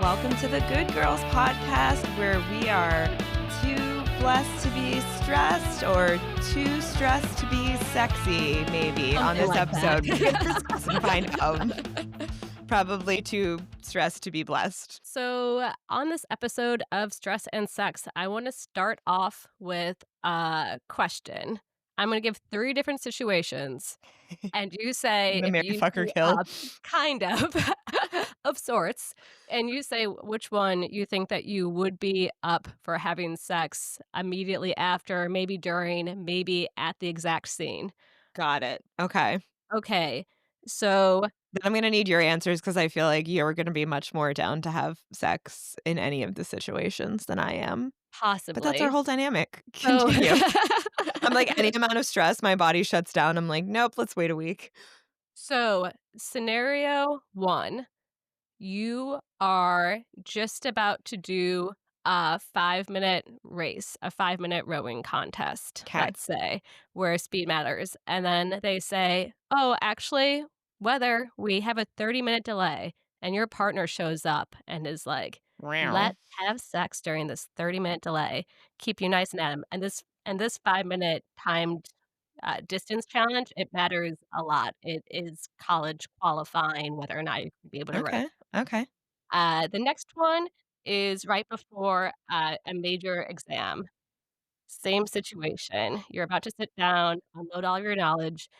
Welcome to the Good Girls podcast, where we are too blessed to be stressed or too stressed to be sexy, maybe, on Something this like episode. We can that. discuss and find out. Probably too stressed to be blessed. So, on this episode of Stress and Sex, I want to start off with a question. I'm going to give 3 different situations, and you say The if Mary you'd Fucker be Kill. up, kind of, of sorts, and you say which one you think that you would be up for having sex immediately after, maybe during, maybe at the exact scene. Got it. Okay. Okay, so Then I'm going to need your answers because I feel like you're going to be much more down to have sex in any of the situations than I am. But that's our possibly. whole dynamic. So Continue. I'm like, any amount of stress, my body shuts down. I'm like, nope, let's wait a week. So, scenario 1, you are just about to do a 5-minute race, a 5-minute rowing contest, Okay. let's say, where speed matters. And then they say, oh, actually, weather, we have a 30-minute delay. And your partner shows up and is like, Wow. let's have sex during this 30-minute delay. Keep you nice and at 'em. And this 5-minute timed distance challenge, it matters a lot. It is college qualifying whether or not you can be able to row. Okay. Okay. The next one is right before a major exam. Same situation. You're about to sit down, unload all of your knowledge.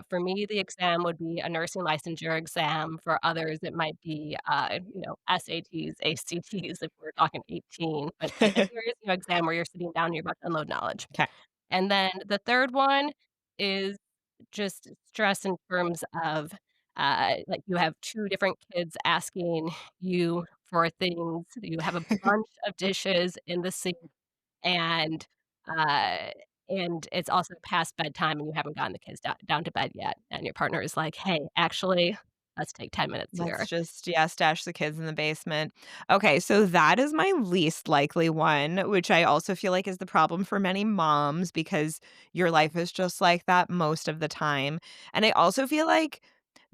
For me, the exam would be a nursing licensure exam. For others, it might be, SATs, ACTs if we're talking 18. But a serious exam where you're sitting down and you're about to unload knowledge. Okay. And then the third one is just stress in terms of, like, you have 2 different kids asking you for things. You have a bunch of dishes in the sink, and, uh, and it's also past bedtime, and you haven't gotten the kids down to bed yet, and your partner is like, "Hey, actually, let's take 10 minutes Let's here." just, yeah, stash the kids in the basement. Okay, so that is my least likely one, which I also feel like is the problem for many moms because your life is just like that most of the time. And I also feel like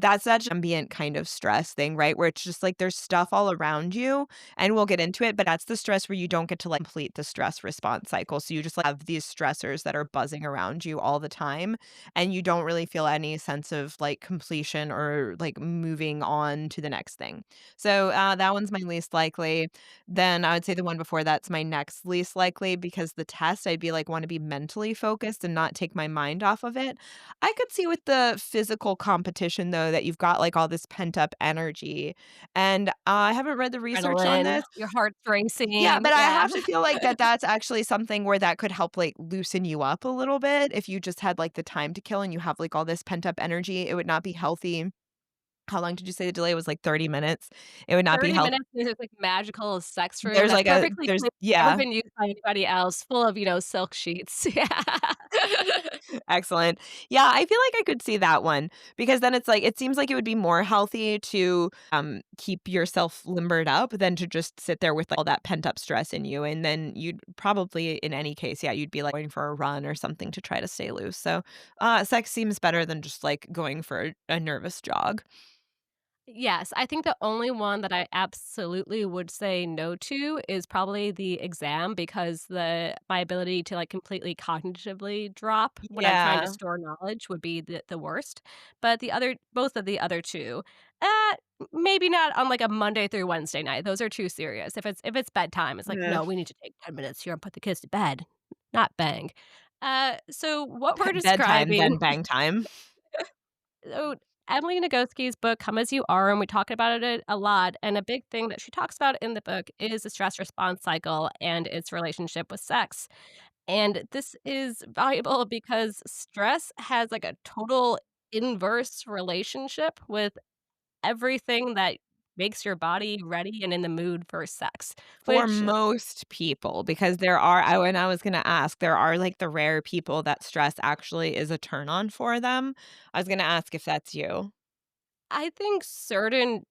that's that ambient kind of stress thing, right? Where it's just like there's stuff all around you, and we'll get into it, but that's the stress where you don't get to like complete the stress response cycle. So you just like have these stressors that are buzzing around you all the time and you don't really feel any sense of like completion or like moving on to the next thing. So that one's my least likely. Then I would say the one before that's my next least likely because the test I'd be like want to be mentally focused and not take my mind off of it. I could see with the physical competition though that you've got like all this pent up energy, and I haven't read the research on Adrenaline, this. your heart's Yeah, racing, but I yeah. have to feel like that's actually something where that could help, like, loosen you up a little bit if you just had, like, the time to kill and you have, like, all this pent up energy. It would not be healthy. How long did you say the delay was, like, 30 minutes? It would not be 30 health. minutes in this, like, magical sex room There's, that's like, a perfectly there's clean, never yeah. been used by anybody else, full of, silk sheets. Yeah. Excellent. Yeah, I feel like I could see that one because then it's like it seems like it would be more healthy to keep yourself limbered up than to just sit there with like, all that pent up stress in you. And then you'd probably, in any case, yeah, you'd be like going for a run or something to try to stay loose. So, sex seems better than just like going for a nervous jog. Yes, I think the only one that I absolutely would say no to is probably the exam because my ability to, like, completely cognitively drop when I'm trying to Yeah. store knowledge would be the worst, but both of the other 2, uh, maybe not on, like, a Monday through Wednesday night, those are too serious. If it's bedtime, it's like, Yeah. "No, we need to take 10 minutes here and put the kids to bed, not bang." So what we're Bedtime, describing then bang time. so Emily Nagoski's book, Come As You Are, and we talk about it a lot. And a big thing that she talks about in the book is the stress response cycle and its relationship with sex. And this is valuable because stress has like a total inverse relationship with everything that makes your body ready and in the mood for sex, For which most people, because there are when I was gonna ask, there are, like, the rare people that stress actually is a turn on for them. I was gonna ask if that's you. I think certain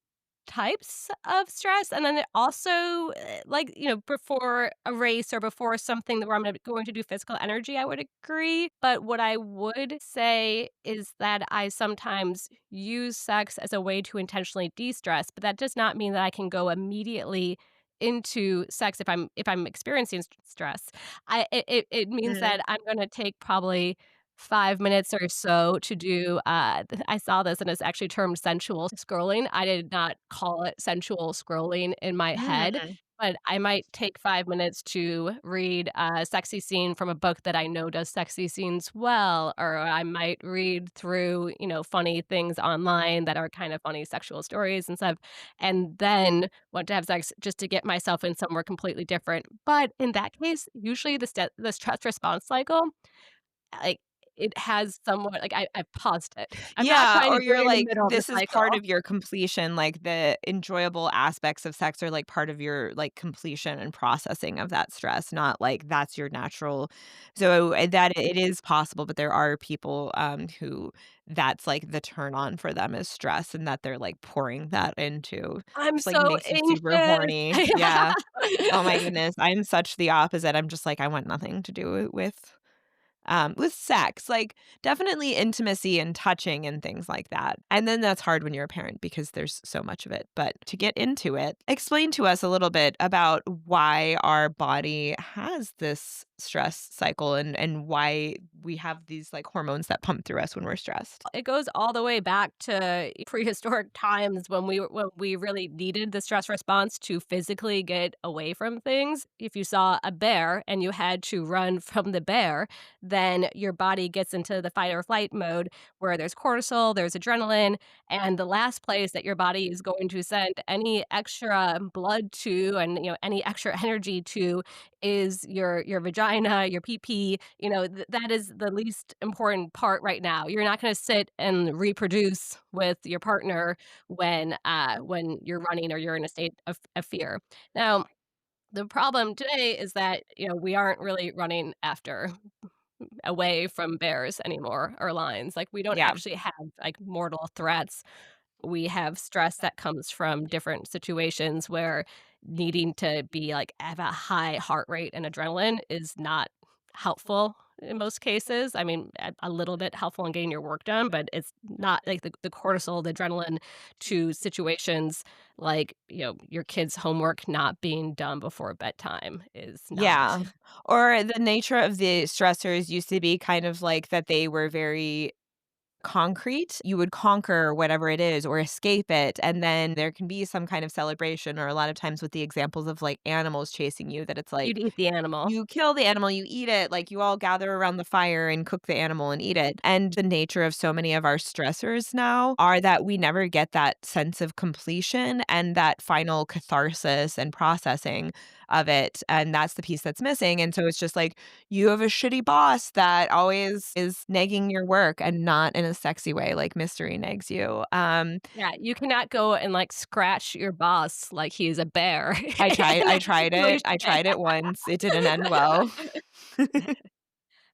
types of stress, and then it also, like, before a race or before something where I'm going to do physical energy, I would agree, but what I would say is that I sometimes use sex as a way to intentionally de-stress, but that does not mean that I can go immediately into sex if I'm experiencing stress. It means Mm. that I'm gonna take probably 5 minutes or so to do, I saw this and it's actually termed sensual scrolling. I did not call it sensual scrolling in my head, Mm. but I might take 5 minutes to read a sexy scene from a book that I know does sexy scenes well, or I might read through, funny things online that are kind of funny sexual stories and stuff, and then want to have sex just to get myself in somewhere completely different. But in that case, usually the stress response cycle, like, it has somewhat like, I've paused it. I'm not Yeah, trying to or do you're it in the like, middle of the this is part cycle. of your completion, like, the enjoyable aspects of sex are, like, part of your, like, completion and processing of that stress, not, like, that's your natural so, that it is possible, but there are people, who that's, like, the turn on for them is stress and that they're, like, pouring that into I'm just, like, so makes you super anxious. horny. Yeah. Oh my goodness, I'm such the opposite, I'm just like, I want nothing to do with sex, like, definitely intimacy and touching and things like that, and then that's hard when you're a parent because there's so much of it, but to get into it, explain to us a little bit about why our body has this stress cycle and why we have these, like, hormones that pump through us when we're stressed. It goes all the way back to prehistoric times when we really needed the stress response to physically get away from things. If you saw a bear and you had to run from the bear, then your body gets into the fight or flight mode where there's cortisol, there's adrenaline, and the last place that your body is going to send any extra blood to and any extra energy to is your vagina, your pee-pee, that is the least important part right now. You're not gonna sit and reproduce with your partner when you're running or you're in a state of fear. Now, the problem today is that, we aren't really running after away from bears anymore or lions. Like, we don't Yeah. actually have, like, mortal threats. We have stress that comes from different situations where needing to be like have a high heart rate and adrenaline is not helpful in most cases. I mean, a little bit helpful in getting your work done, but it's not like the cortisol, the adrenaline to situations like, your kid's homework not being done before bedtime is not. Yeah, or the nature of the stressors used to be kind of like that they were very concrete. You would conquer whatever it is or escape it, and then there can be some kind of celebration or a lot of times with the examples of, like, animals chasing you that it's like, You'd eat the animal. you kill the animal, you eat it, like, you all gather around the fire and cook the animal and eat it, and the nature of so many of our stressors now are that we never get that sense of completion and that final catharsis and processing of it, and that's the piece that's missing, and so it's just like, you have a shitty boss that always is nagging your work and not in a sexy way like Mystery nags you. Yeah, you cannot go and, like, scratch your boss like he's a bear I tried in I that tried it I situation. tried it once, it didn't end well.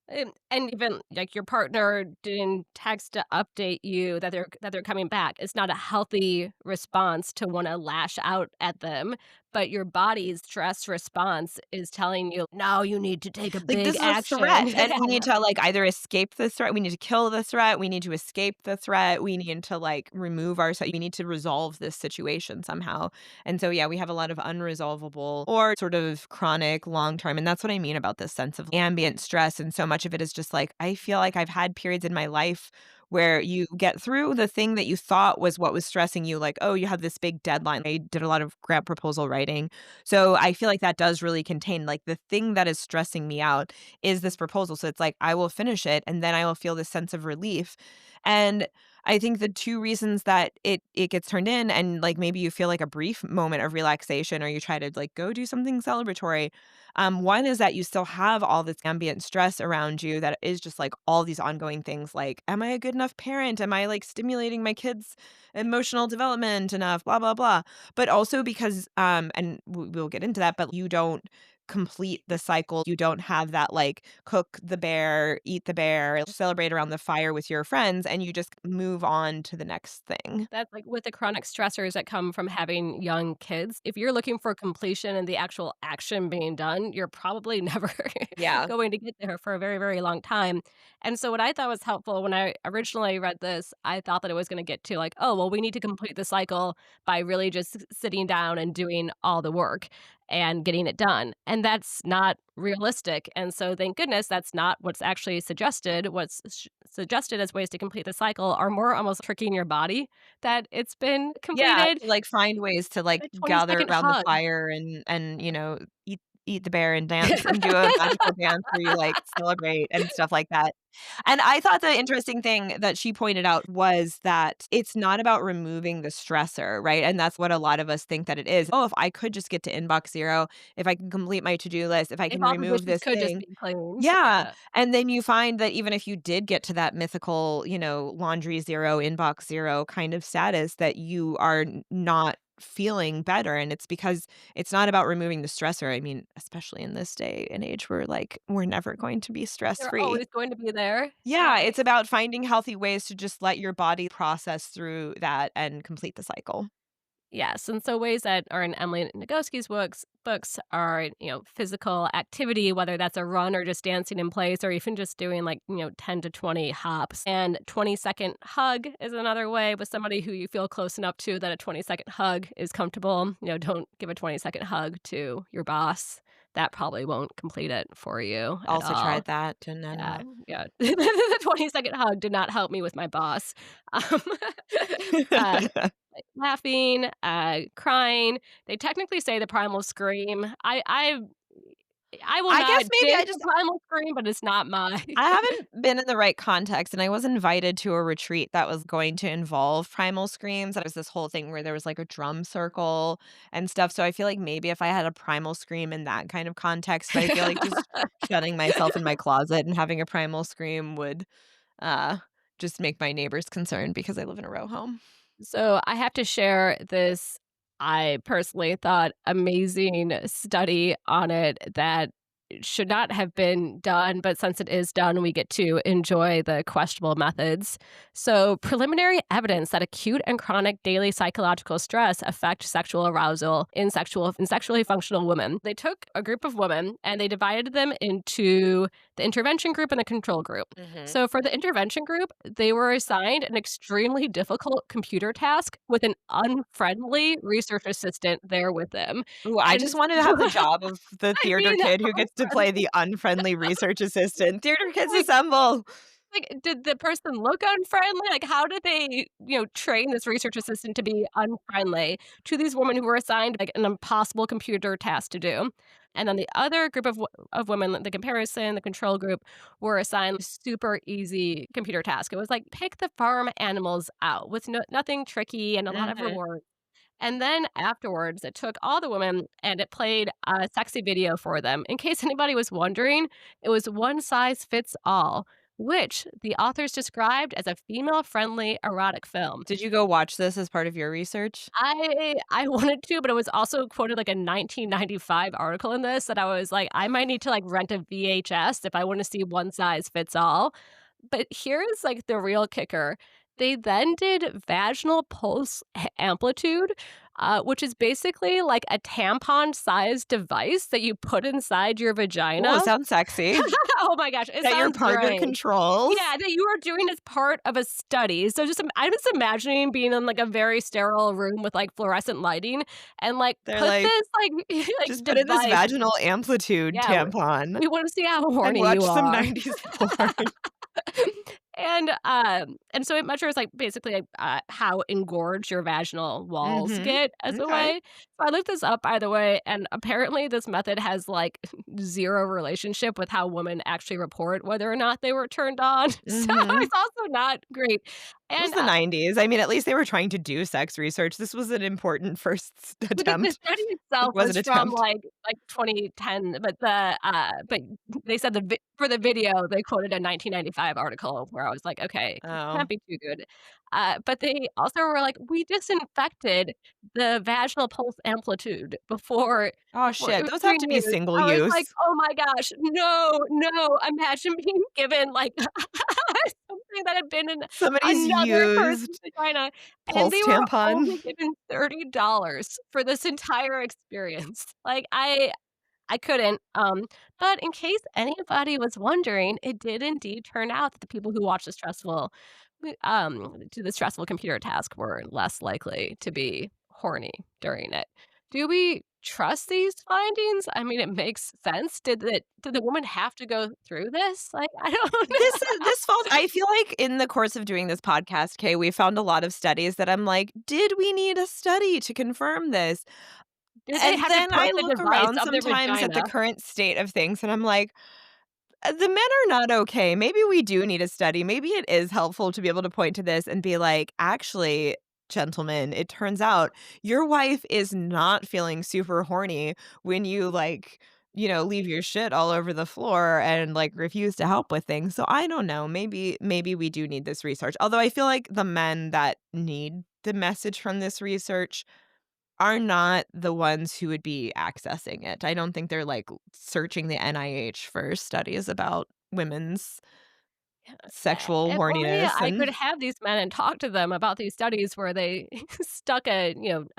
And even, like, your partner didn't text to update you that they're coming back. It's not a healthy response to wanna lash out at them, but your body's stress response is telling you, "Now you need to take a Like, big this is a action." threat, and we need to, like, either escape the threat, we need to kill the threat, we need to escape the threat, we need to, like, remove ourselves. We need to resolve this situation somehow, and so, yeah, we have a lot of unresolvable or sort of chronic long-term and that's what I mean about this sense of ambient stress, and so much of it is just, like, I feel like I've had periods in my life where you get through the thing that you thought was what was stressing you, like, oh, you have this big deadline. I did a lot of grant proposal writing, so I feel like that does really contain like the thing that is stressing me out is this proposal. So it's like I will finish it and then I will feel this sense of relief. And I think the two reasons that it gets turned in and like maybe you feel like a brief moment of relaxation or you try to like go do something celebratory. One is that you still have all this ambient stress around you that is just like all these ongoing things like, am I a good enough parent? Am I like stimulating my kids' emotional development enough? Blah, blah, blah but also because, and we'll get into that, but you don't complete the cycle. You don't have that, like, cook the bear, eat the bear, celebrate around the fire with your friends, and you just move on to the next thing. That's like with the chronic stressors that come from having young kids. If you're looking for completion and the actual action being done, you're probably never Yeah. going to get there for a very, very long time. And so, what I thought was helpful when I originally read this, I thought that it was going to get to like, oh, well, we need to complete the cycle by really just sitting down and doing all the work and getting it done. And that's not realistic. And so, thank goodness that's not what's actually suggested. What's suggested as ways to complete the cycle are more almost tricking your body that it's been Yeah, completed. to, like, find ways to, like, A gather 20-second around the hug. fire and, eat the bear and dance and do a magical dance where you, like, celebrate and stuff like that. And I thought the interesting thing that she pointed out was that it's not about removing the stressor, right? And that's what a lot of us think that it is. "Oh, if I could just get to inbox 0, if I can complete my to-do list, if I If can all the remove dishes this could just thing." be cleaned. Yeah, Yeah. and then you find that even if you did get to that mythical, laundry 0, inbox 0 kind of status, that you are not feeling better, and it's because it's not about removing the stressor. I mean, especially in this day and age where, like, we're never going to be They're stress-free. always going to be there. Yeah, Yeah. it's about finding healthy ways to just let your body process through that and complete the cycle. Yes, and so ways that are in Emily Nagoski's books are, physical activity, whether that's a run or just dancing in place or even just doing like, 10 to 20 hops. And 20-second hug is another way with somebody who you feel close enough to that a 20-second hug is comfortable. Don't give a 20-second hug to your boss. That probably won't complete it for you at Also all. tried that, didn't end Yeah, well. yeah. The 20-second hug did not help me with my boss. Um, uh, like, laughing, crying. They technically say the primal scream. I will I not guess maybe dig the primal scream, but it's not mine. I haven't been in the right context, and I was invited to a retreat that was going to involve primal screams. There was this whole thing where there was, like, a drum circle and stuff, so I feel like maybe if I had a primal scream in that kind of context, but I feel like just shutting myself in my closet and having a primal scream would, uh, just make my neighbors concerned because I live in a row home. So I have to share this, I personally thought, amazing study on it that should not have been done, but since it is done, we get to enjoy the questionable methods. So, preliminary evidence that acute and chronic daily psychological stress affect sexual arousal in sexually functional women. They took a group of women and they divided them into the intervention group and the control group. Mhm. So, for the intervention group, they were assigned an extremely difficult computer task with an unfriendly research assistant there with them. Ooh, I And just wanted to have the job of the I theater mean, kid who gets to play unfriendly, the unfriendly research assistant. Theater kids like assemble! did the person look unfriendly? Like, how did they, train this research assistant to be unfriendly to these women who were assigned, like, an impossible computer task to do? And then the other group of women, the comparison, the control group, were assigned a super easy computer task. It was like, pick the farm animals out with nothing tricky and a lot of Mhm. rewards. And then afterwards, it took all the women and it played a sexy video for them. In case anybody was wondering, it was one size fits all, which the authors described as a female-friendly erotic film. Did you go watch this as part of your research? I wanted to, but it was also quoted like a 1995 article in this that I was like, I might need to like rent a VHS if I want to see one size fits all. But here's like the real kicker. They then did vaginal pulse amplitude, which is basically like a tampon-sized device that you put inside your Ooh, vagina. sounds sexy. Oh my gosh, it That your sounds partner great. controls. Yeah, that you are doing as part of a study. So I'm just imagining being in, like, a very sterile room with, like, fluorescent lighting and, like, They're put like, this, like like, "Just put in this device. vaginal amplitude Yeah, tampon we wanna see how and horny watch you some are. 90s porn." And so it measures, like, basically, like, how engorged your vaginal walls Mhm. get as a Okay. way. So I looked this up, by the way, and apparently this method has, like, 0 relationship with how women actually report whether or not they were turned on. So Mhm. it's also not great. It was And, the '90s. I mean, at least they were trying to do sex research. This was an important first But the attempt. study It itself was an was from, attempt. like, 2010, but they said for the video, they quoted a 1995 article where I was like, "Okay, Oh. can't be too good." But they also were like, "We disinfected the vaginal pulse amplitude Oh, before it shit. was Those have to be renewed." single I was like, use. "Oh my gosh, no, no." Imagine being given, like, something that had been in Somebody's another person's used vagina, and pulse they were tampon. only given $30 for this entire experience. Like, I couldn't, but in case anybody was wondering, it did indeed turn out that the people who watched the do the stressful computer task were less likely to be horny during it. Do we trust these findings? I mean, it makes sense. Did the woman have to go through this? Like, I don't This falls I feel like in the course of doing this podcast, Kay, we found a lot of studies that I'm like, "Did we need a study to confirm this?" Did they And have to then I put the look device around up their sometimes at the vagina? current state of things, and I'm like, The men are not okay. Maybe we do need a study. Maybe it is helpful to be able to point to this and be like, actually, gentlemen, it turns out your wife is not feeling super horny when you leave your shit all over the floor and like refuse to help with things. So I don't know. Maybe we do need this research. Although I feel like the men that need the message from this research are not the ones who would be accessing it. I don't think they're, like, searching the NIH for studies about women's sexual If only horniness I could and have these men and talk to them about these studies where they stuck a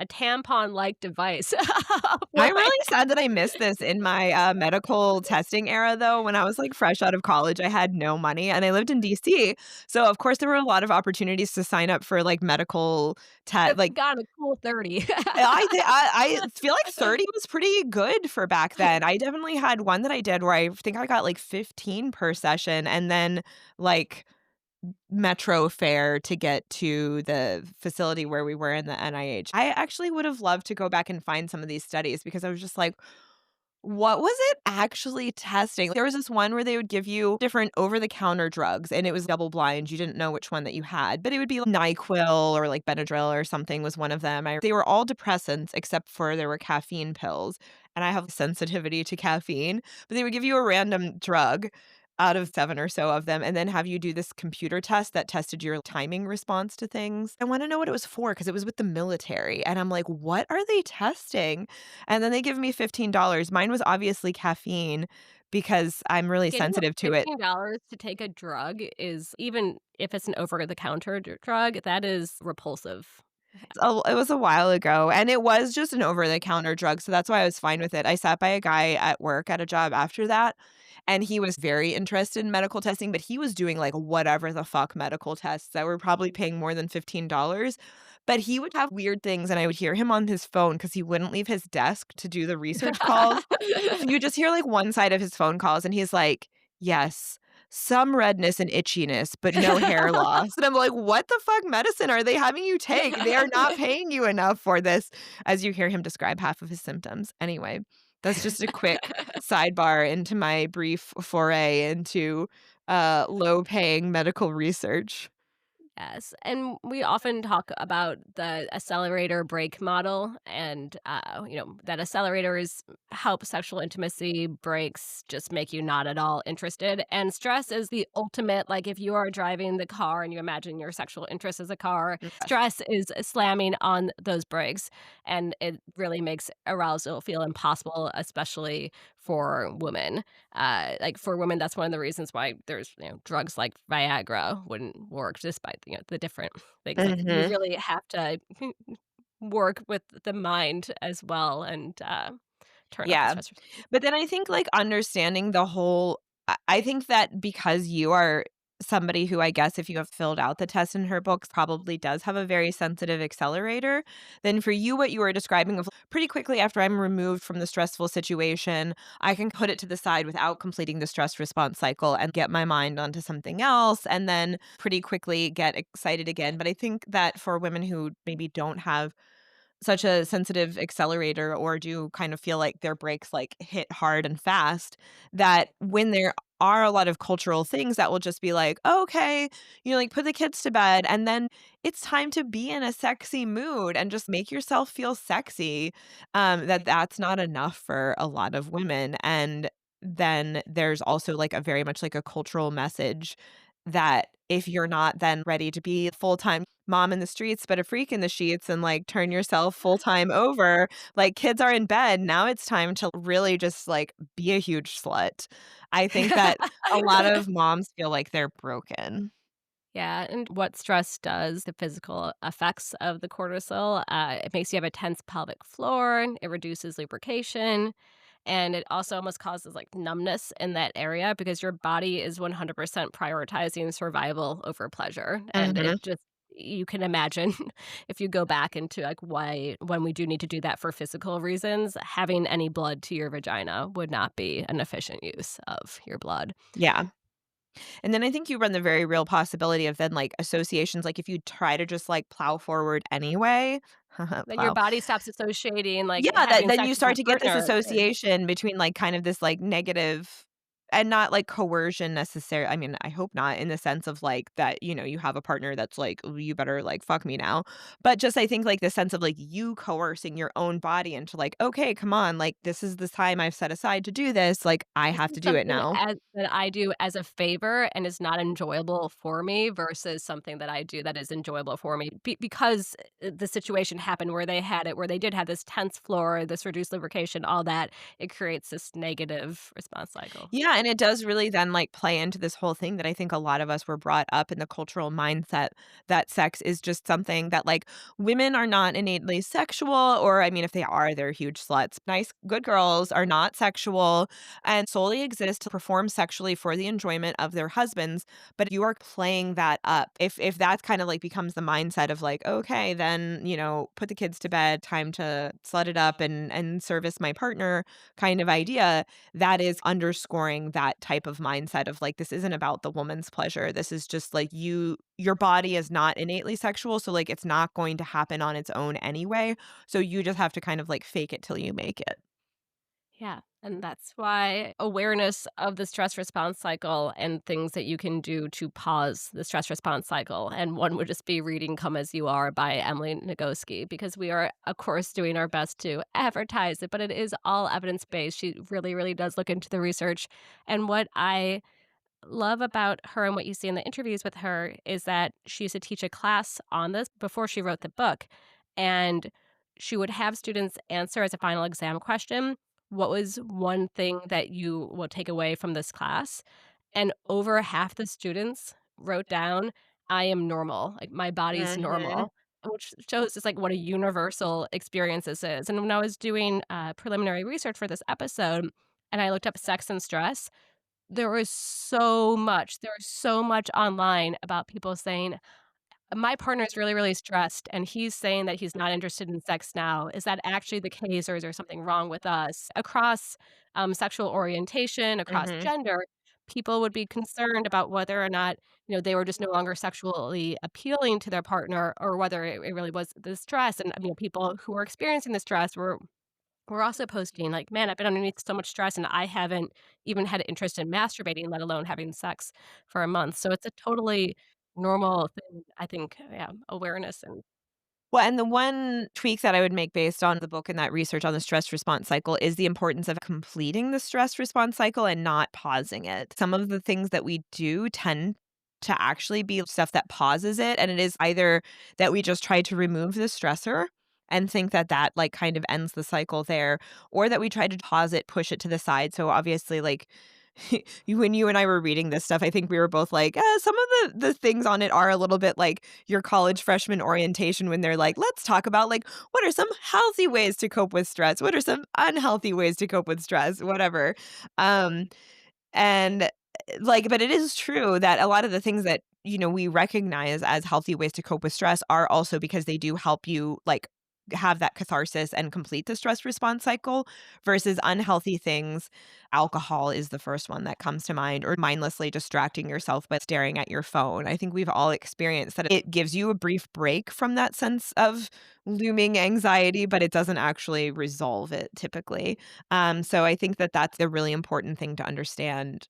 tampon-like device up I'm where my really sad that I missed this in my, medical testing era, though. When I was, like, fresh out of college, I had no money, and I lived in DC, so, of course, there were a lot of opportunities to sign up for, like, medical have like, gotten a cool 30. I feel like 30 was pretty good for back then. I definitely had one that I did where I think I got, like, 15 per session and then, like, metro fare to get to the facility where we were in the NIH. I actually would have loved to go back and find some of these studies because I was just like, what was it actually testing? There was this one where they would give you different over-the-counter drugs, and it was double blind, you didn't know which one that you had, but it would be like NyQuil or, like, Benadryl or something was one of them. They were all depressants except for there were caffeine pills, and I have sensitivity to caffeine, but they would give you a random drug out of 7 or so of them and then have you do this computer test that tested your timing response to things. I wanna know what it was for because it was with the military, and I'm like, "What are they testing?" And then they give me $15. Mine was obviously caffeine because I'm really Getting sensitive to it. $15 to take a drug is even if it's an over-the-counter drug, that is repulsive. It was a while ago, and it was just an over-the-counter drug, so that's why I was fine with it. I sat by a guy at work at a job after that, and he was very interested in medical testing, but he was doing, like, whatever the fuck medical tests that were probably paying more than $15, but he would have weird things, and I would hear him on his phone because he wouldn't leave his desk to do the research calls. So you just hear, like, one side of his phone calls, and he's like, "Yes, some redness and itchiness, but no hair loss." And I'm like, "What the fuck medicine are they having you take? They are not paying you enough for this," as you hear him describe half of his symptoms. Anyway, that's just a quick sidebar into my brief foray into, low-paying medical research. Yes, and we often talk about the accelerator brake model, and that accelerators help sexual intimacy, breaks just make you not at all interested. And stress is the ultimate. Like if you are driving the car and you imagine your sexual interest as a car, Yes. stress is slamming on those brakes, and it really makes arousal feel impossible, especially for women. Like for women, that's one of the reasons why there's drugs like Viagra wouldn't work, despite the different things. Like you Mhm. really have to work with the mind as well and turn up the Yeah. stress response. But then I think, like, understanding the whole I think that because you are somebody who I guess if you have filled out the test in her books probably does have a very sensitive accelerator, then for you, what you were describing of pretty quickly after I'm removed from the stressful situation, I can put it to the side without completing the stress response cycle and get my mind onto something else and then pretty quickly get excited again. But I think that for women who maybe don't have such a sensitive accelerator or do kind of feel like their brakes like hit hard and fast that when there are a lot of cultural things that will just be like, "Oh, okay, like put the kids to bed and then it's time to be in a sexy mood and just make yourself feel sexy." That's not enough for a lot of women. And then there's also like a very much like a cultural message that if you're not then ready to be full time mom in the streets, but a freak in the sheets and, like, turn yourself full-time over. Like, kids are in bed, now it's time to really just, like, be a huge slut. I think that a lot of moms feel like they're broken. Yeah, and what stress does, the physical effects of the cortisol, it makes you have a tense pelvic floor, it reduces lubrication, and it also almost causes, like, numbness in that area because your body is 100% prioritizing survival over pleasure, and Mhm. it just you can imagine if you go back into, like, why when we do need to do that for physical reasons, having any blood to your vagina would not be an efficient use of your blood. Yeah. And then I think you run the very real possibility of then, like, associations, like, if you try to just, like, plow forward anyway That your plow. body stops associating, like, Yeah, that having then sex you with your start to get this partner. association between, like, kind of this, like, negative and not, like, coercion necessarily. I mean, I hope not in the sense of, like, that, you have a partner that's like, "Ooh, you better, like, fuck me now." But just I think, like, the sense of, like, you coercing your own body into, like, "Okay, come on, like, this is the time I've set aside to do this, like, I This have is to do it something now." that I do as a favor and is not enjoyable for me versus something that I do that is enjoyable for me because, the situation happened where they had it where they did have this tense floor, this reduced lubrication, all that, it creates this negative response cycle. Yeah, and it does really then, like, play into this whole thing that I think a lot of us were brought up in the cultural mindset that sex is just something that, like, women are not innately sexual, or, I mean, if they are, they're huge sluts. Nice, good girls are not sexual and solely exist to perform sexually for the enjoyment of their husbands, but you are playing that up. If that kinda, like, becomes the mindset of, like, "Okay, then, put the kids to bed, time to slut it up and service my partner," kind of idea, that is underscoring that type of mindset of, like, this isn't about the woman's pleasure. This is just, like, your body is not innately sexual, so, like, it's not going to happen on its own anyway, so you just have to kind of, like, fake it till you make it. Yeah, and that's why awareness of the stress response cycle and things that you can do to pause the stress response cycle, and one would just be reading Come As You Are by Emily Nagoski, because we are, of course, doing our best to advertise it, but it is all evidence-based. She really, really does look into the research, and what I love about her and what you see in the interviews with her is that she used to teach a class on this before she wrote the book, and she would have students answer as a final exam question, "What was one thing that you will take away from this class?" And over half the students wrote down, "I am normal, like, my body's Mhm. normal," which shows just, like, what a universal experience this is, and when I was doing, preliminary research for this episode, and I looked up sex and stress, there was so much online about people saying, "My partner's really, really stressed, and he's saying that he's not interested in sex now. Is that actually the case, or is there something wrong with us?" Across, sexual orientation, across Mhm. gender, people would be concerned about whether or not, they were just no longer sexually appealing to their partner or whether it really was the stress, and, people who were experiencing the stress were also posting like, "Man, I've been underneath so much stress, and I haven't even had interest in masturbating, let alone having sex for a month." So it's a totally normal thing, I think, yeah, awareness and Well, and the one tweak that I would make based on the book and that research on the stress response cycle is the importance of completing the stress response cycle and not pausing it. Some of the things that we do tend to actually be stuff that pauses it, and it is either that we just try to remove the stressor and think that that, like, kind of ends the cycle there, or that we try to pause it, push it to the side. So obviously, like, when you and I were reading this stuff, I think we were both like, some of the things on it are a little bit like your college freshman orientation when they're like, let's talk about, like, what are some healthy ways to cope with stress? What are some unhealthy ways to cope with stress? Whatever. Um, and, like, but it is true that a lot of the things that, we recognize as healthy ways to cope with stress are also because they do help you, like, have that catharsis and complete the stress response cycle versus unhealthy things. Alcohol is the first one that comes to mind, or mindlessly distracting yourself by staring at your phone. I think we've all experienced that it gives you a brief break from that sense of looming anxiety, but it doesn't actually resolve it typically. So I think that that's a really important thing to understand,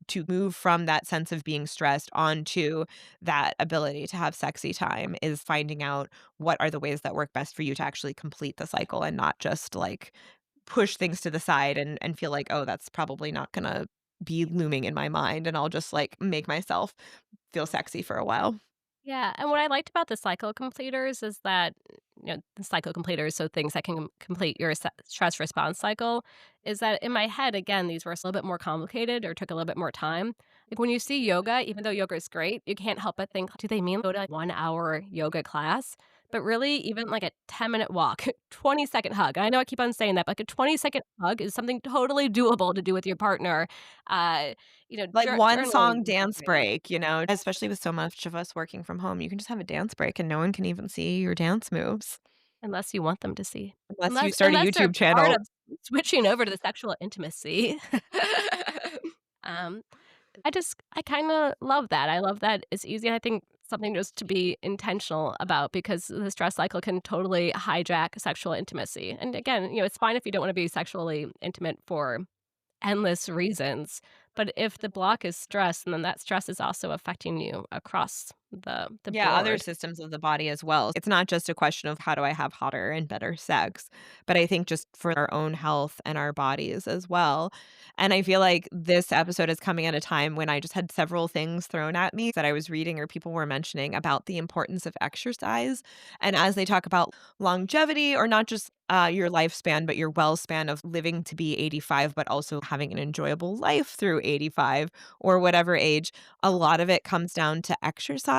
to move from that sense of being stressed onto that ability to have sexy time, is finding out what are the ways that work best for you to actually complete the cycle and not just, like, push things to the side and feel like, "Oh, that's probably not gonna be looming in my mind, and I'll just, like, make myself feel sexy for a while." Yeah, and what I liked about the cycle completers is that, the cycle completers, so things that can complete your stress response cycle, is that in my head, again, these were a little bit more complicated or took a little bit more time. Like when you see yoga, even though yoga is great, you can't help but think, do they mean go to like 1 hour yoga class? But really, even like a 10-minute walk, 20-second hug. I know I keep on saying that, but like a 20-second hug is something totally doable to do with your partner. Uh, Like one journaling song is dance great. break, especially with so much of us working from home, you can just have a dance break and no one can even see your dance moves Unless you want them to see. unless you start a Unless they're YouTube part channel. of switching over to the sexual intimacy. Um, I kinda love that. I love that it's easy, I think something just to be intentional about because the stress cycle can totally hijack sexual intimacy. And again, it's fine if you don't wanna be sexually intimate for endless reasons, but if the block is stress, and then that stress is also affecting you across the Yeah, other board. systems of the body as well. It's not just a question of how do I have hotter and better sex, but I think just for our own health and our bodies as well. And I feel like this episode is coming at a time when I just had several things thrown at me that I was reading or people were mentioning about the importance of exercise. And as they talk about longevity or not just your lifespan, but your well span of living to be 85, but also having an enjoyable life through 85 or whatever age, a lot of it comes down to exercise.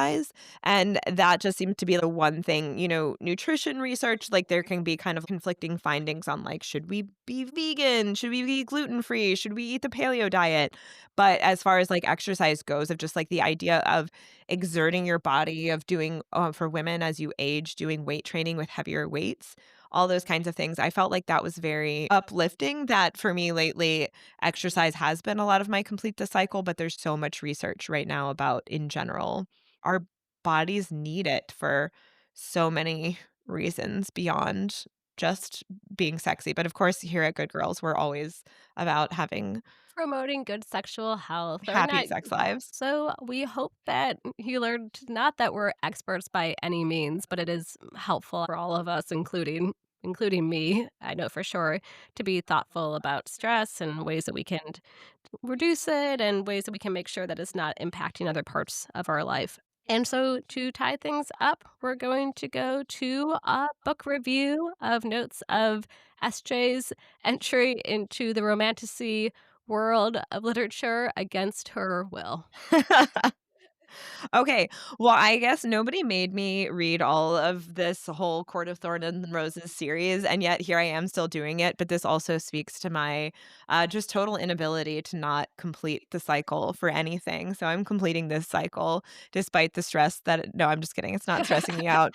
And that just seemed to be the one thing, nutrition research, like there can be kind of conflicting findings on like, should we be vegan? Should we be gluten free? Should we eat the paleo diet? But as far as like exercise goes, of just like the idea of exerting your body, of doing for women as you age, doing weight training with heavier weights, all those kinds of things. I felt like that was very uplifting that for me lately, exercise has been a lot of my complete the cycle, but there's so much research right now about in general. Our bodies need it for so many reasons beyond just being sexy. But of course, here at Good Girls, we're always about having Promoting good sexual health or happy not. sex lives. So we hope that you learned not that we're experts by any means, but it is helpful for all of us, including me, I know for sure, to be thoughtful about stress and ways that we can reduce it and ways that we can make sure that it's not impacting other parts of our life. And so to tie things up, we're going to go to a book review of notes of SJ's entry into the romantasy world of literature against her will. Okay. Well, I guess nobody made me read all of this whole Court of Thorns and Roses series, and yet here I am still doing it. But this also speaks to my just total inability to not complete the cycle for anything. So I'm completing this cycle despite the stress that. No, I'm just kidding. It's not stressing me out.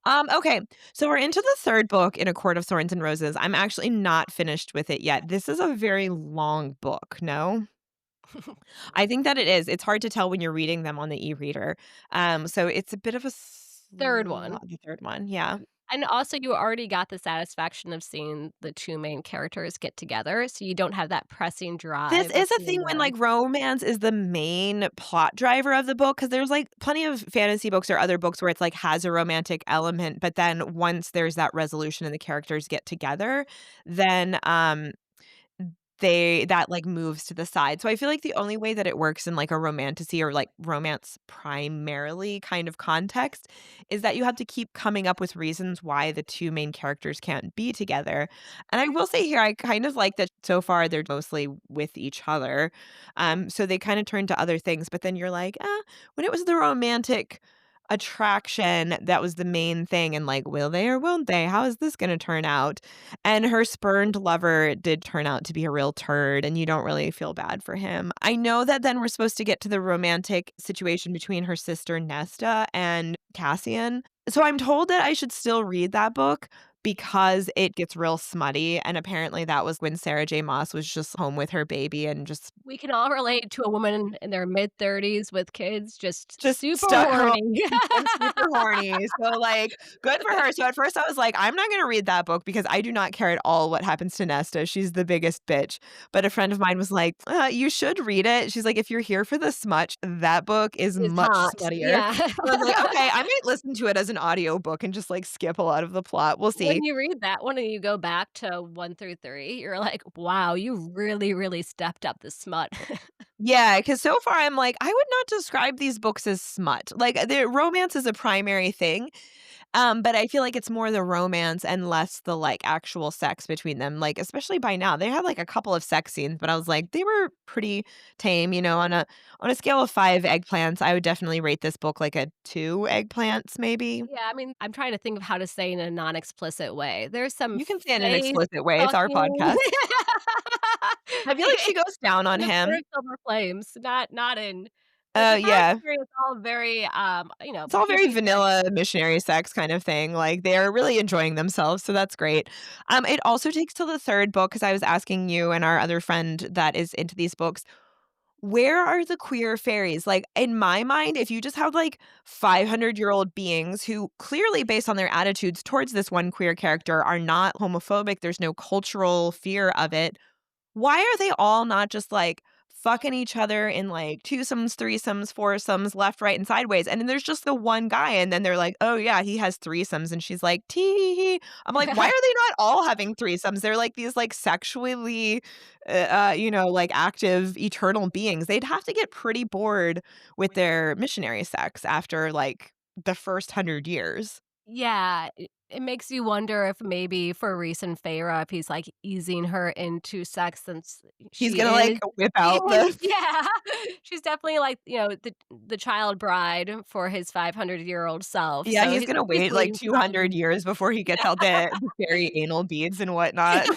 Okay. So we're into the third book in A Court of Thorns and Roses. I'm actually not finished with it yet. This is a very long book. No? I think that it is. It's hard to tell when you're reading them on the e-reader. So it's a bit of a Third one. the third one, yeah. And also, you already got the satisfaction of seeing the 2 main characters get together, so you don't have that pressing This drive of is a seeing thing when, them. like, romance is the main plot driver of the book because there's, like, plenty of fantasy books or other books where it's, like, has a romantic element, but then once there's that resolution and the characters get together, then, they that, like, moves to the side. So I feel like the only way that it works in, like, a romantasy or, like, romance primarily kind of context is that you have to keep coming up with reasons why the 2 main characters can't be together. And I will say here, I kind of like that so far they're mostly with each other. So they kinda turn to other things, but then you're like, when it was the romantic attraction that was the main thing and, like, will they or won't they? How is this gonna turn out? And her spurned lover did turn out to be a real turd, and you don't really feel bad for him. I know that then we're supposed to get to the romantic situation between her sister Nesta and Cassian. So I'm told that I should still read that book because it gets real smutty, and apparently that was when Sarah J. Maas was just home with her baby and just We can all relate to a woman in their mid-30s with kids just just super stuck home horny. and super horny. So, like, good for her. So at first I was like, I'm not gonna read that book because I do not care at all what happens to Nesta. She's the biggest bitch. But a friend of mine was like, you should read it. She's like, if you're here for the smut, that book is Is much hot, smuttier. yeah. So I was like, okay, I might listen to it as an audiobook and just like skip a lot of the plot. We'll see. When you read that one and you go back to 1 through 3, you're like, "Wow, you really, really stepped up the smut." Yeah, because so far I'm like, I would not describe these books as smut. Like, the romance is a primary thing, but I feel like it's more the romance and less the, like, actual sex between them, like, especially by now. They had, like, a couple of sex scenes, but I was like, they were pretty tame, on a scale of 5 eggplants, I would definitely rate this book like a 2 eggplants, maybe. Yeah, I mean, I'm trying to think of how to say in a non-explicit way. There's some You can say it in an face explicit way, it's our fucking podcast. I feel like she goes down on in the him. Silver Flames, not in the past Yeah. period is all very, It's all very PG sex. vanilla missionary sex kind of thing, like, they're really enjoying themselves, so that's great. It also takes till the 3rd book because I was asking you and our other friend that is into these books, where are the queer fairies? Like, in my mind, if you just have, like, 500-year-old beings who clearly, based on their attitudes towards this one queer character, are not homophobic, there's no cultural fear of it, why are they all not just, like, fucking each other in, like, twosomes, threesomes, foursomes, left, right, and sideways, and then there's just the one guy, and then they're like, "Oh, yeah, he has threesomes," and she's like, "Tee hee hee." I'm like, "Why are they not all having threesomes?" They're, like, these, like, sexually, like, active eternal beings. They'd have to get pretty bored with their missionary sex after, like, the first 100 years. Yeah, it makes you wonder if maybe for Reese and Feyre, if he's, like, easing her into sex since He's she gonna, is like, whip being out the yeah, she's definitely, like, the child bride for his 500-year-old self, Yeah, so he's he's gonna wait, like, obviously 200 trying. years before he gets out the fairy anal beads and whatnot.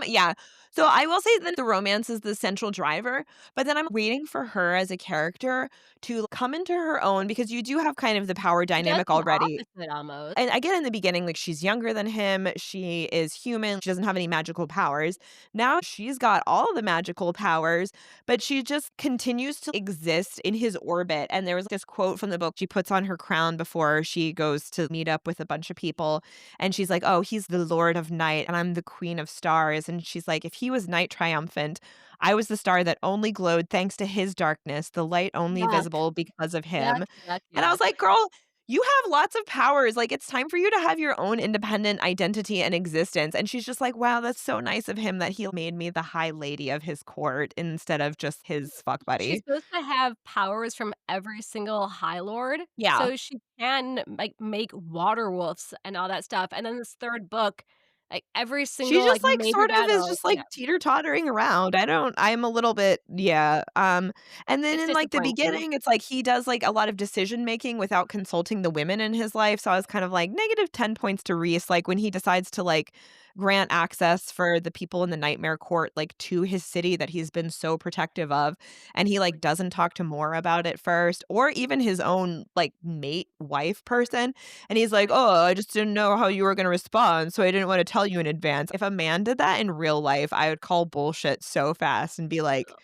Yeah. So I will say that the romance is the central driver, but then I'm waiting for her as a character to come into her own because you do have kind of the power She does dynamic the already. opposite almost. And I get in the beginning, like, she's younger than him, she is human, she doesn't have any magical powers. Now she's got all the magical powers, but she just continues to exist in his orbit, and there was this quote from the book she puts on her crown before she goes to meet up with a bunch of people, and she's like, "Oh, he's the lord of night, and I'm the queen of stars," and she's like, "If he was night triumphant, I was the star that only glowed thanks to his darkness, the light only Yuck, visible because of yuck, him." yuck, And I was yuck. like, "Girl, you have lots of powers, like, it's time for you to have your own independent identity and existence," and she's just like, "Wow, that's so nice of him that he made me the high lady of his court instead of just his fuck She's buddy." supposed to have powers from every single High Lord, Yeah. so she can, like, make water wolves and all that stuff, and then this 3rd book, like, every She single, just, like, like, major sort of is battle just, like, yeah, teeter-tottering around. I'm a little bit yeah, and then it's in, like, the disappointing. beginning, it's like he does, like, a lot of decision making without consulting the women in his life, so I was kind of like, negative 10 points to Reese, like, when he decides to, like, grant access for the people in the Nightmare Court, like, to his city that he's been so protective of, and he, like, doesn't talk to Moore about it first, or even his own, like, mate, wife person, and he's like, "Oh, I just didn't know how you were gonna respond, so I didn't wanna tell you in advance." If a man did that in real life, I would call bullshit so fast and be like,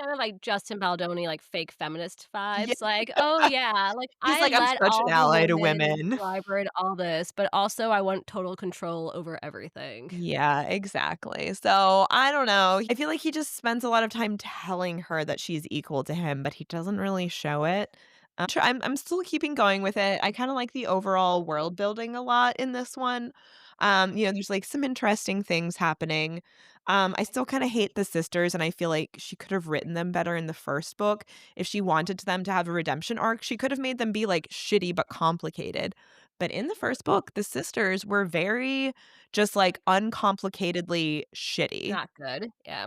Kind of like Justin Baldoni, like, fake feminist "Yeah." vibes, like, "Oh, yeah, like, He's I like, "I'm let such an all the ally to women women." bribe all this, but also I want total control over everything." Yeah, exactly. So, I don't know. I feel like he just spends a lot of time telling her that she's equal to him, but he doesn't really show it. I'm still keeping going with it. I kinda like the overall world building a lot in this one. There's, like, some interesting things happening. I still kinda hate the sisters, and I feel like she could have written them better in the first book. If she wanted them to have a redemption arc, she could have made them be, like, shitty but complicated. But in the first book, the sisters were very just, like, uncomplicatedly shitty. Not good, yeah.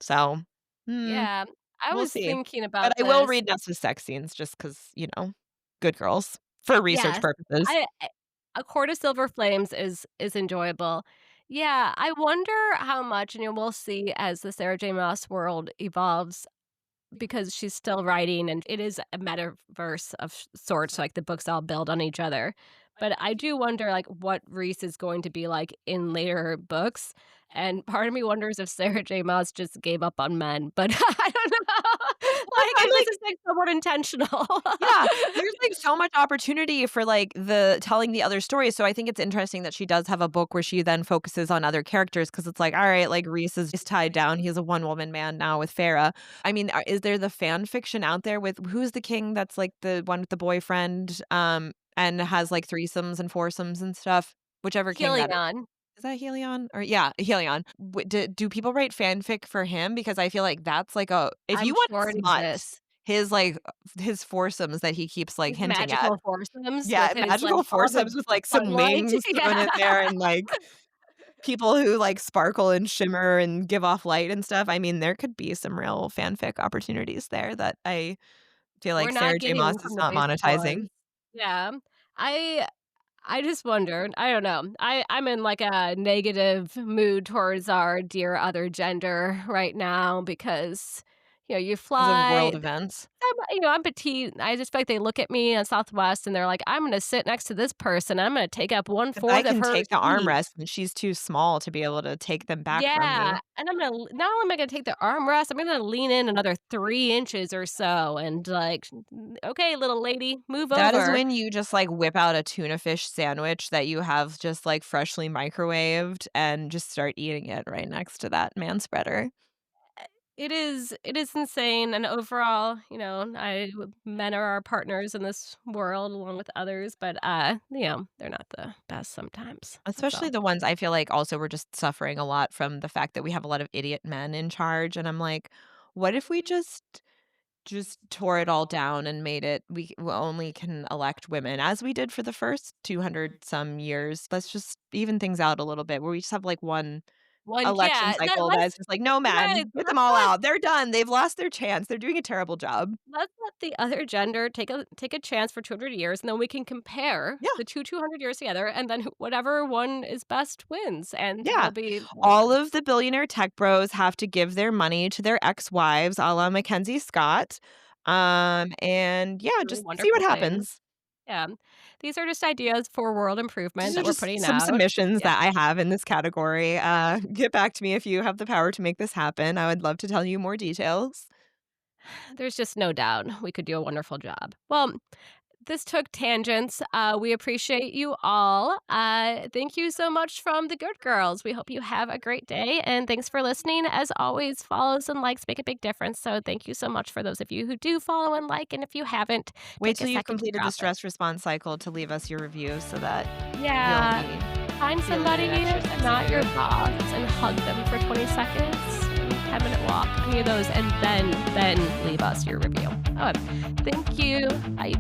So, hmm, Yeah, I we'll was see. thinking But about I will this. read Nessa's sex scenes just 'cause, good girls for research Yes, purposes. A Court of Silver Flames is enjoyable. Yeah, I wonder how much, and we'll see as the Sarah J. Maas world evolves, because she's still writing, and it is a metaverse of sorts, like, the books all build on each other. But I do wonder, like, what Reese is going to be like in later books, and part of me wonders if Sarah J. Maas just gave up on men, but I don't know, I like, find, if like this is, like, somewhat intentional. yeah, there's, like, so much opportunity for, like, the telling the other stories, so I think it's interesting that she does have a book where she then focuses on other characters because it's like, alright, like, Reese is tied down, he's a one-woman man now with Farah. I mean, is there the fan fiction out there with who's the king that's, like, the one with the boyfriend, and has, like, threesomes and foursomes and stuff? Whichever king that is. Helion. is that Helion? Or yeah, Helion. Do people write fanfic for him? Because I feel like that's like a if I'm you want sure to it smut exists. his, like, his foursomes that he keeps, like, His hinting at. magical foursomes Yeah, with his, like, magical all the foursomes with, like, some sunlight. wings thrown Yeah. in there and, like, people who, like, sparkle and shimmer and give off light and stuff. I mean, there could be some real fanfic opportunities there that I feel We're like not Sarah J. getting Maas them is from the not basic ones. monetizing. Yeah. I I just wondered. I don't know. I'm in, like, a negative mood towards our dear other gender right now because, you 'Cause of world fly. events. I'm petite. I just feel like they look at me in Southwest and they're like, "I'm gonna sit next to this person. I'm gonna take up If I 1/4 of can her take the seat." armrest and she's too small to be able to take them back from Yeah, me. and I'm gonna not only am I gonna take the armrest, I'm gonna lean in another 3 inches or so and, like, "Okay, little lady, move That is over." when you just, like, whip out a tuna fish sandwich that you have just, like, freshly microwaved and just start eating it right next to that man spreader. It is insane, and overall, men are our partners in this world along with others, but, they're not the best sometimes. That's Especially all. the ones I feel like also we're just suffering a lot from the fact that we have a lot of idiot men in charge, and I'm like, "What if we just tore it all down and made it we only can elect women as we did for the first 200 some years. Let's just even things out a little bit where we just have like one One election yeah, cycle that is just like, "No, right, man, get them all out. They're done. They've lost their chance. They're doing a terrible job." let's let the other gender take a chance for 200 years, and then we can compare Yeah, the 200 years together, and then whatever one is best wins, and yeah. we'll All win. of the billionaire tech bros have to give their money to their ex-wives, a la Mackenzie Scott. And yeah, Really just see what wonderful things. happens. Yeah. These are just ideas for world These improvement are that we're just putting some out. submissions Yeah. that I have in this category. Get back to me if you have the power to make this happen. I would love to tell you more details. There's just no doubt we could do a wonderful job. Well, this took tangents. We appreciate you all. Thank you so much from the Good Girls. We hope you have a great day, and thanks for listening. As always, follows and likes make a big difference. So thank you so much for those of you who do follow and like. And if you haven't, Wait take a till you've second to completed the drop it. stress response cycle to leave us your review so that you'll Yeah, be find feeling somebody, an extra sexy not your mood. boss, and hug them for 20 seconds. 10-minute walk, any of those, and then leave us your review. Oh, thank you. Bye.